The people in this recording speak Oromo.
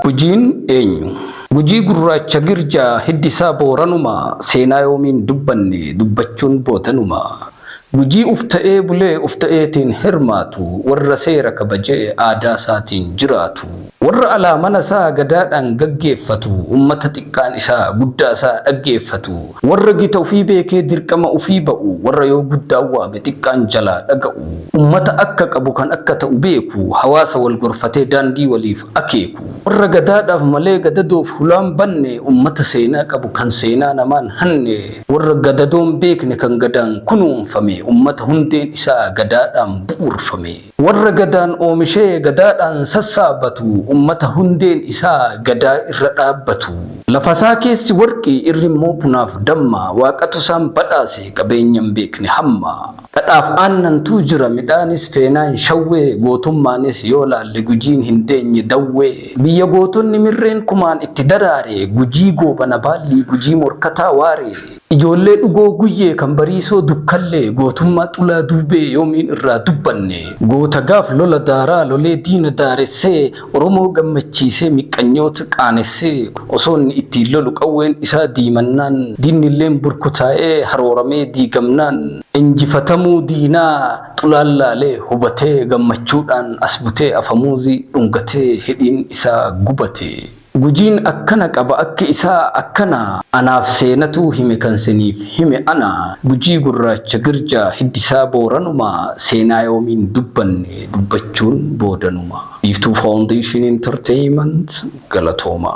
Gujiin eenyu? Gujii gurraacha girjaa hiddisaa booranuma seenaa yoomiin dubbanne dubbachuun boodanuma. Gujii uf ta'ee bulee uf ta'eetiin hirmaatu warra seera kabajee aadaa isaatiin jiraatu. Warra alaa mana isaa gadaadhaan gaggeeffatu ummata xiqqaan isaa guddaa isaa dhaggeeffatu. Warra gita ofii beekee dirqama ofii ba'u warra yoo guddaa waame xiqqaan jalaa dhaga'u. Ummata akka qabu kan akka ta'u beeku hawaasa wal gorfatee daandii waliif akeeku. Warra gadaadhaaf malee gadadoof hulaan banne ummata seenaa qabu kan seenaa namaan hanne. Warra gadadoon beekne kan gadaan kunuunfame ummata hundeen isaa gadaadhaan bu'uurfame. Warra gadaan oomishee gadaadhaan sassaabatu ummata hundeen isaa gadaa irra dhaabbatu. Lafasaa keessi warqii irri immoo bunaaf damma waaqatu isaan badhaase qabeenyaan beekne hamma. Dhadhaaf aannantuu jira midhaanis feenaan shawwee gootummaanis yoo laalle gujiin hin deenye dawwee. Biyya gootonni mirreen kumaan itti daraare gujii goobana baallii gujii morkataa waare. Ijoollee dhugoo guyyee kan bariisoo dukkallee gootummaa xulaa duubee yoomiin irraa dubbanne. Goota gaaf lola daaraa lolee diina daaressee Oromoo gammachiisee miqqanyoota qaanessee osoo inni ittiin lolu qawween isaa diimannaan diinilleen burkutaa'ee harooramee diigamnaan injifatamuu diinaa xulaalaalee hubatee gammachuudhaan as butee afamuuzii dhungatee hidhiin isaa gubate. Gujiin akkana qaba akka isaa akkana anaaf seenatu hime kan seniif hime ana. Gujii gurraacha girjaa hiddisaa booranuma seenaa yoomiin dubbanne dubbachuun boodanuma. Biiftuu Foundation Entertainment Galatooma.